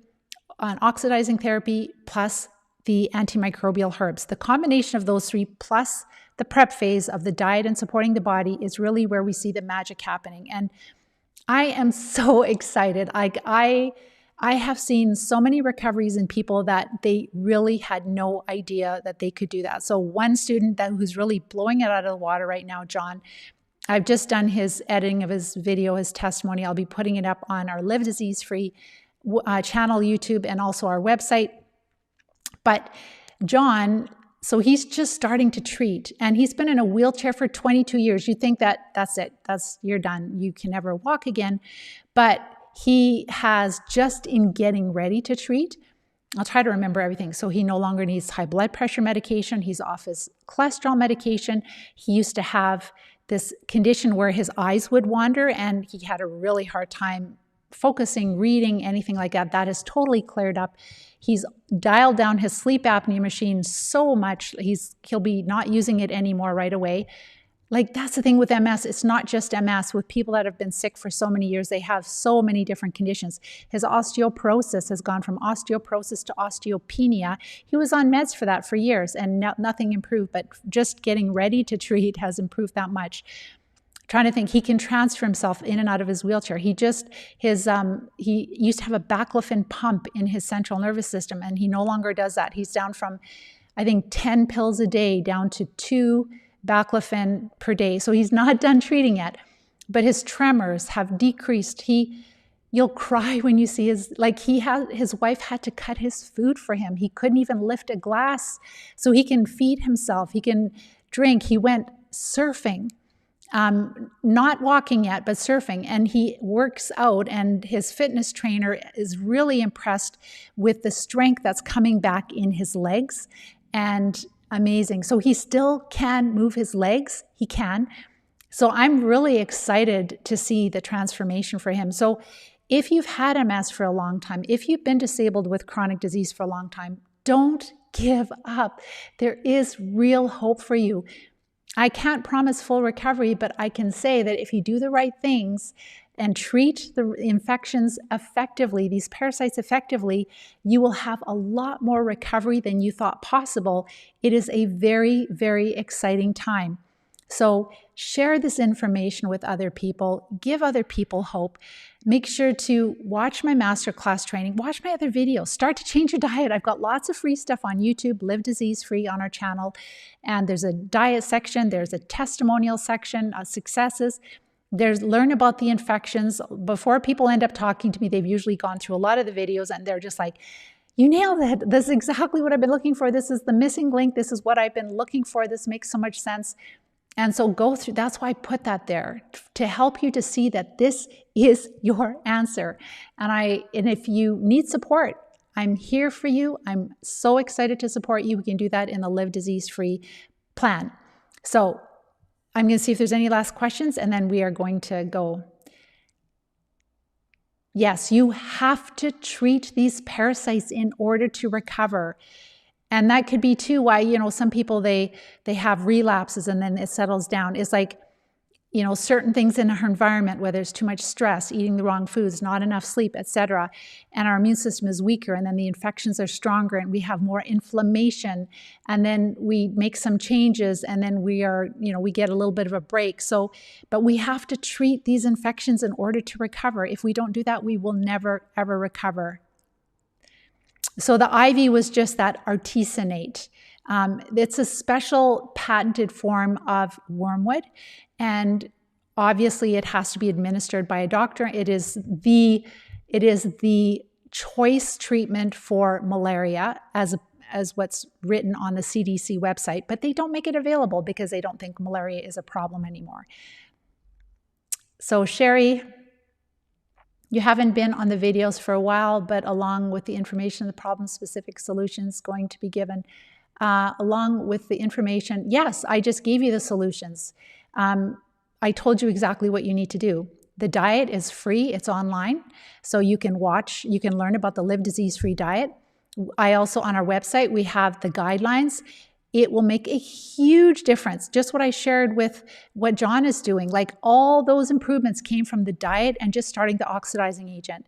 oxidizing therapy, plus the antimicrobial herbs. The combination of those 3 plus the prep phase of the diet and supporting the body is really where we see the magic happening. And I am so excited. I have seen so many recoveries in people that they really had no idea that they could do that. So one student who's really blowing it out of the water right now, John, I've just done his editing of his video, his testimony. I'll be putting it up on our Live Disease-Free channel, YouTube, and also our website. But John, so he's just starting to treat, and he's been in a wheelchair for 22 years. You think that that's it, you're done, you can never walk again. But he has, just in getting ready to treat, I'll try to remember everything. So he no longer needs high blood pressure medication. He's off his cholesterol medication. He used to have this condition where his eyes would wander, and he had a really hard time focusing, reading, anything like that. That has totally cleared up. He's dialed down his sleep apnea machine so much, he'll be not using it anymore right away. Like, that's the thing with MS. It's not just MS. With people that have been sick for so many years, they have so many different conditions. His osteoporosis has gone from osteoporosis to osteopenia. He was on meds for that for years, and nothing improved, but just getting ready to treat has improved that much. Trying to think, he can transfer himself in and out of his wheelchair. He used to have a baclofen pump in his central nervous system, and he no longer does that. He's down from, I think, 10 pills a day down to 2 baclofen per day. So he's not done treating yet, but his tremors have decreased. You'll cry when you see his wife had to cut his food for him. He couldn't even lift a glass so he can feed himself. He can drink. He went surfing, not walking yet, but surfing, and he works out, and his fitness trainer is really impressed with the strength that's coming back in his legs, and amazing. So he still can move his legs. He can. So I'm really excited to see the transformation for him. So if you've had MS for a long time, if you've been disabled with chronic disease for a long time, don't give up. There is real hope for you. I can't promise full recovery, but I can say that if you do the right things and treat the infections effectively, these parasites effectively, you will have a lot more recovery than you thought possible. It is a very, very exciting time. So share this information with other people, give other people hope. Make sure to watch my masterclass training, watch my other videos, start to change your diet. I've got lots of free stuff on YouTube, Live Disease Free on our channel. And there's a diet section, there's a testimonial section, successes. There's learn about the infections. Before people end up talking to me, they've usually gone through a lot of the videos and they're just like, you nailed it. This is exactly what I've been looking for. This is the missing link. This is what I've been looking for. This makes so much sense. And so go through, that's why I put that there, to help you to see that this is your answer. And if you need support, I'm here for you. I'm so excited to support you. We can do that in the Live Disease Free plan. So I'm going to see if there's any last questions, and then we are going to go. Yes, you have to treat these parasites in order to recover. And that could be too why, some people, they have relapses and then it settles down. It's like, certain things in our environment, whether it's too much stress, eating the wrong foods, not enough sleep, etc. And our immune system is weaker, and then the infections are stronger, and we have more inflammation, and then we make some changes, and then we get a little bit of a break. So, but we have to treat these infections in order to recover. If we don't do that, we will never, ever recover. So the IV was just that artesunate. It's a special patented form of wormwood, and obviously it has to be administered by a doctor. It is the choice treatment for malaria as what's written on the CDC website, but they don't make it available because they don't think malaria is a problem anymore. So Sherry, you haven't been on the videos for a while, but along with the information, the problem-specific solutions going to be given, along with the information, yes, I just gave you the solutions. I told you exactly what you need to do. The diet is free, it's online, so you can learn about the Live Disease Free diet. I also, on our website, we have the guidelines. It will make a huge difference. Just what I shared with what John is doing, like all those improvements came from the diet and just starting the oxidizing agent.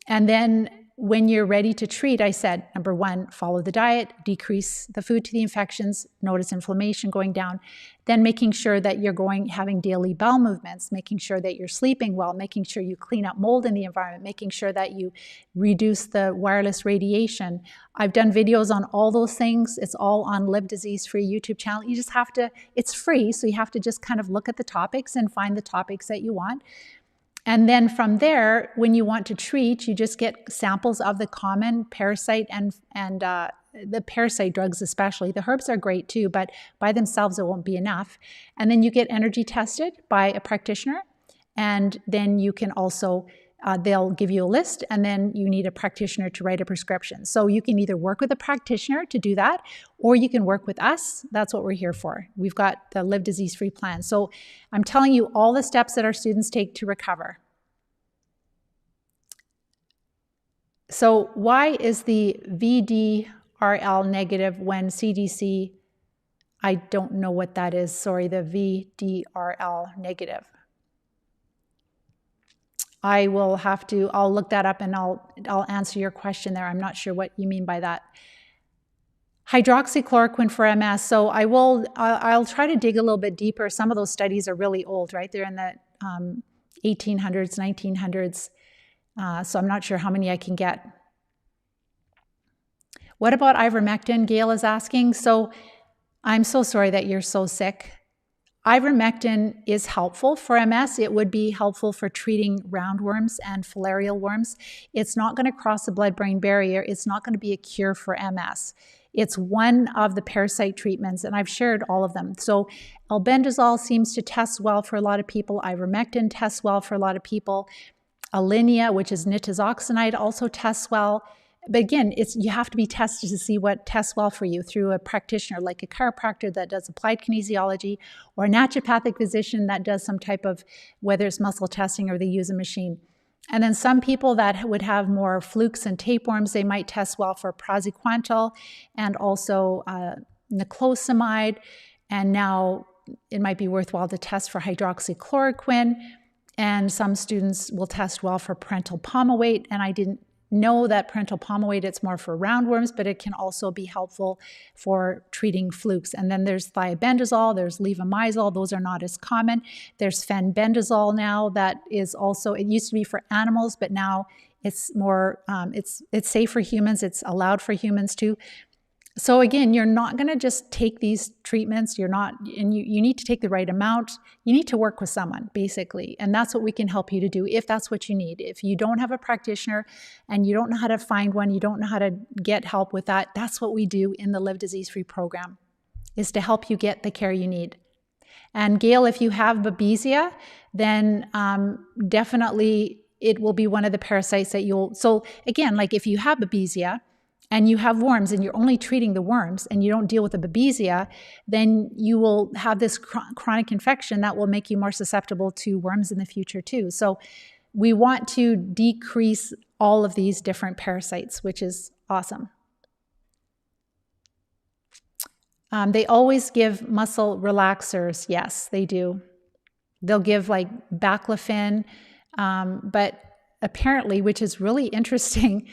And then when you're ready to treat, I said, number one, follow the diet, decrease the food to the infections, notice inflammation going down, then making sure that you're having daily bowel movements, making sure that you're sleeping well, making sure you clean up mold in the environment, making sure that you reduce the wireless radiation. I've done videos on all those things. It's all on Live Disease Free YouTube channel. You just have to, it's free, so you have to just kind of look at the topics and find the topics that you want. And then from there, when you want to treat, you just get samples of the common parasite and the parasite drugs especially. The herbs are great too, but by themselves it won't be enough. And then you get energy tested by a practitioner. And then you can also, they'll give you a list, and then you need a practitioner to write a prescription. So you can either work with a practitioner to do that, or you can work with us. That's what we're here for. We've got the Live Disease Free plan. So I'm telling you all the steps that our students take to recover. So why is the VDRL negative when CDC I don't know what that is. Sorry, the VDRL negative. I'll look that up and I'll answer your question there. I'm not sure what you mean by that. Hydroxychloroquine for MS. So I'll try to dig a little bit deeper. Some of those studies are really old, right? They're in the 1800s, 1900s. So I'm not sure how many I can get. What about ivermectin? Gail is asking. So I'm so sorry that you're so sick. Ivermectin is helpful for MS. It would be helpful for treating roundworms and filarial worms. It's not going to cross the blood-brain barrier. It's not going to be a cure for MS. It's one of the parasite treatments, and I've shared all of them. So albendazole seems to test well for a lot of people. Ivermectin tests well for a lot of people. Alinea, which is nitazoxanide, also tests well. But again, you have to be tested to see what tests well for you through a practitioner, like a chiropractor that does applied kinesiology, or a naturopathic physician that does some type of, whether it's muscle testing or they use a machine. And then some people that would have more flukes and tapeworms, they might test well for praziquantel and also niclosamide. And now it might be worthwhile to test for hydroxychloroquine. And some students will test well for parental palmate. And I didn't know that parental palmate, it's more for roundworms, but it can also be helpful for treating flukes. And then there's thiabendazole, there's levomizole, those are not as common. There's fenbendazole now that is also, it used to be for animals, but now it's more, it's safe for humans, it's allowed for humans too. So again, you're not going to just take these treatments. You need to take the right amount. You need to work with someone, basically. And that's what we can help you to do if that's what you need. If you don't have a practitioner and you don't know how to find one, you don't know how to get help with that, that's what we do in the Live Disease Free program, is to help you get the care you need. And Gail, if you have babesia, then definitely it will be one of the parasites that so again, like if you have babesia, and you have worms and you're only treating the worms and you don't deal with the babesia, then you will have this chronic infection that will make you more susceptible to worms in the future too. So we want to decrease all of these different parasites, which is awesome. They always give muscle relaxers. Yes, they do. They'll give like baclofen, but apparently, which is really interesting,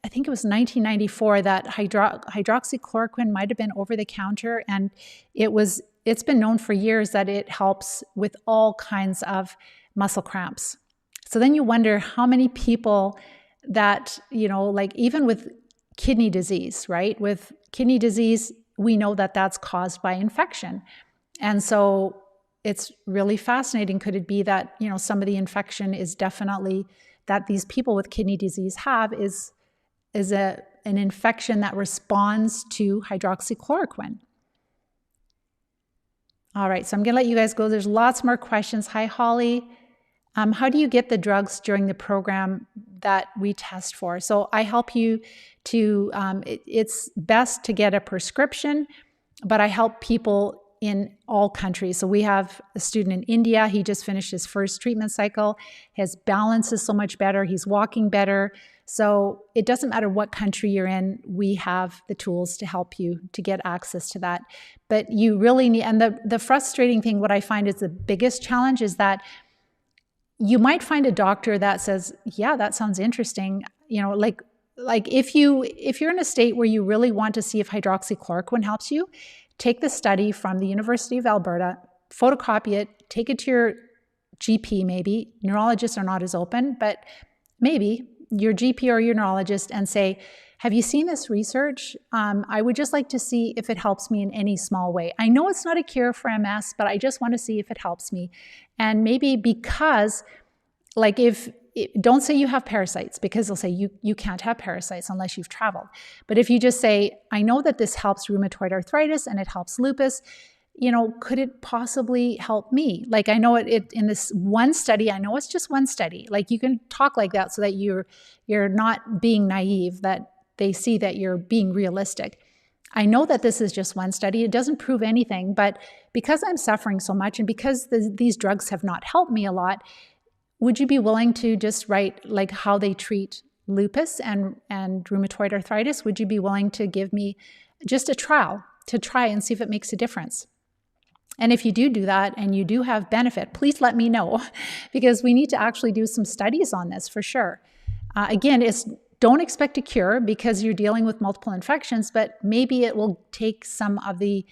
I think it was 1994 that hydroxychloroquine might have been over the counter, and it's been known for years that it helps with all kinds of muscle cramps. So then you wonder how many people that, like even with kidney disease, right? With kidney disease, we know that that's caused by infection. And so it's really fascinating. Could it be that, some of the infection is definitely that these people with kidney disease have is an infection that responds to hydroxychloroquine. All right, so I'm going to let you guys go. There's lots more questions. Hi, Holly. How do you get the drugs during the program that we test for? So I help you to, it's best to get a prescription, but I help people in all countries. So we have a student in India. He just finished his first treatment cycle. His balance is so much better. He's walking better. So it doesn't matter what country you're in, we have the tools to help you to get access to that. But you really need, and the frustrating thing, what I find is the biggest challenge is that you might find a doctor that says, yeah, that sounds interesting. Like if you're in a state where you really want to see if hydroxychloroquine helps you, take the study from the University of Alberta, photocopy it, take it to your GP maybe. Neurologists are not as open, but maybe your GP or your neurologist and say, have you seen this research? I would just like to see if it helps me in any small way. I know it's not a cure for MS, but I just want to see if it helps me. And maybe because, like don't say you have parasites, because they'll say you can't have parasites unless you've traveled. But if you just say, I know that this helps rheumatoid arthritis and it helps lupus, could it possibly help me? Like I know it in this one study, I know it's just one study. Like you can talk like that so that you're not being naive, that they see that you're being realistic. I know that this is just one study. It doesn't prove anything, but because I'm suffering so much and because these drugs have not helped me a lot, would you be willing to just write like how they treat lupus and rheumatoid arthritis? Would you be willing to give me just a trial to try and see if it makes a difference. And if you do that and you do have benefit, please let me know, because we need to actually do some studies on this for sure. Again, don't expect a cure because you're dealing with multiple infections, but maybe it will take some of the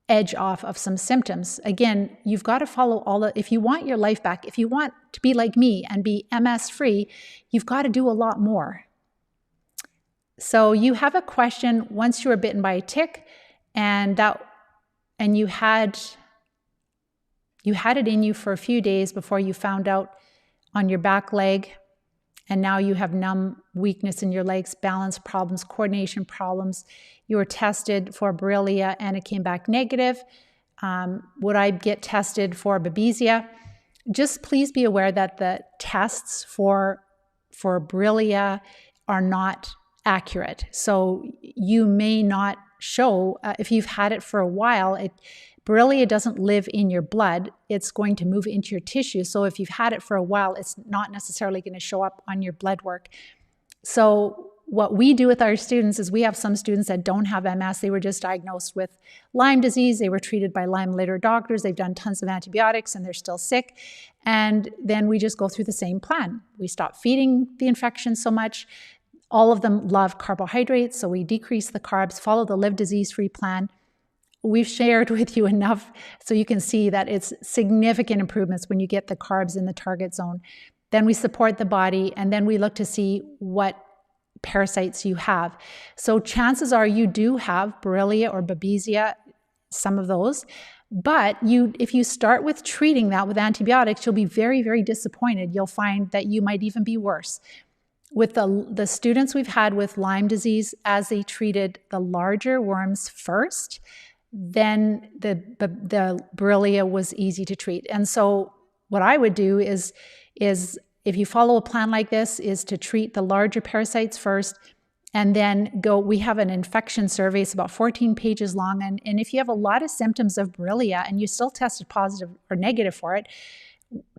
edge off of some symptoms. Again, you've got to follow if you want your life back, if you want to be like me and be MS free, you've got to do a lot more. So you have a question: once you were bitten by a tick and you had it in you for a few days before you found out on your back leg, and now you have numb weakness in your legs, balance problems, coordination problems. You were tested for Borrelia and it came back negative. Would I get tested for Babesia? Just please be aware that the tests for Borrelia are not accurate. So you may not show, if you've had it for a while, Borrelia doesn't live in your blood. It's going to move into your tissue. So if you've had it for a while, it's not necessarily going to show up on your blood work. So what we do with our students is we have some students that don't have MS. They were just diagnosed with Lyme disease. They were treated by Lyme later doctors. They've done tons of antibiotics and they're still sick. And then we just go through the same plan. We stop feeding the infection so much. All of them love carbohydrates, so we decrease the carbs, follow the Live Disease-Free plan. We've shared with you enough so you can see that it's significant improvements when you get the carbs in the target zone. Then we support the body, and then we look to see what parasites you have. So chances are you do have Borrelia or Babesia, some of those. But if you start with treating that with antibiotics, you'll be very, very disappointed. You'll find that you might even be worse. With the students we've had with Lyme disease, as they treated the larger worms first, then the Borrelia was easy to treat. And so what I would do is if you follow a plan like this, is to treat the larger parasites first, and then we have an infection survey. It's about 14 pages long. And if you have a lot of symptoms of Borrelia and you still tested positive or negative for it,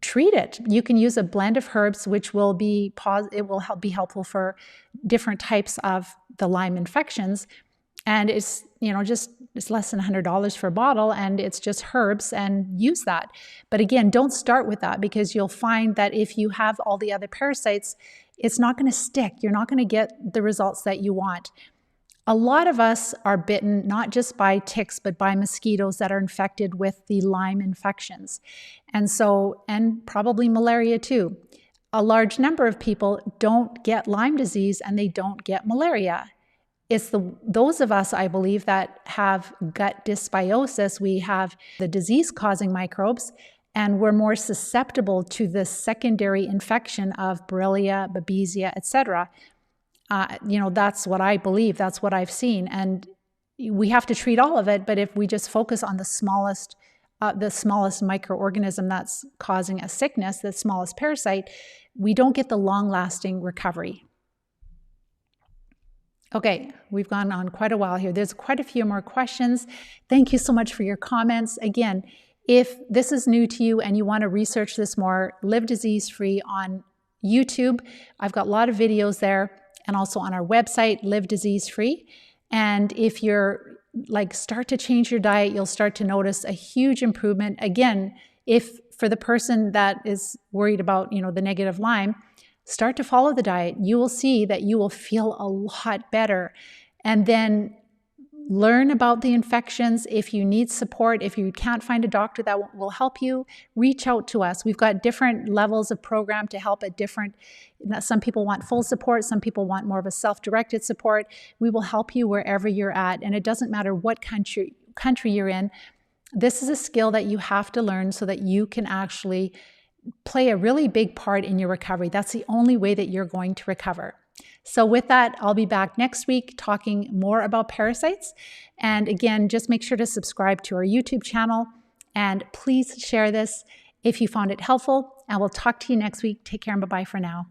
treat it. You can use a blend of herbs, which will be helpful for different types of the Lyme infections. And it's less than $100 for a bottle, and it's just herbs, and use that. But again, don't start with that, because you'll find that if you have all the other parasites, it's not going to stick. You're not going to get the results that you want. A lot of us are bitten not just by ticks, but by mosquitoes that are infected with the Lyme infections. And probably malaria too. A large number of people don't get Lyme disease and they don't get malaria. It's those of us, I believe, that have gut dysbiosis. We have the disease-causing microbes, and we're more susceptible to the secondary infection of Borrelia, Babesia, etc. That's what I believe. That's what I've seen. And we have to treat all of it. But if we just focus on the smallest microorganism that's causing a sickness, the smallest parasite, we don't get the long-lasting recovery. Okay, we've gone on quite a while here. There's quite a few more questions. Thank you so much for your comments. Again, if this is new to you and you want to research this more, Live Disease Free on YouTube. I've got a lot of videos there, and also on our website, Live Disease Free. And if you're start to change your diet, you'll start to notice a huge improvement. Again, if for the person that is worried about, the negative Lyme, start to follow the diet. You will see that you will feel a lot better. And then learn about the infections. If you need support, if you can't find a doctor that will help you, reach out to us. We've got different levels of program to help at some people want full support, some people want more of a self-directed support. We will help you wherever you're at, and it doesn't matter what country you're in. This is a skill that you have to learn so that you can actually play a really big part in your recovery. That's the only way that you're going to recover. So with that, I'll be back next week talking more about parasites. And again, just make sure to subscribe to our YouTube channel, and please share this if you found it helpful. And we'll talk to you next week. Take care and bye-bye for now.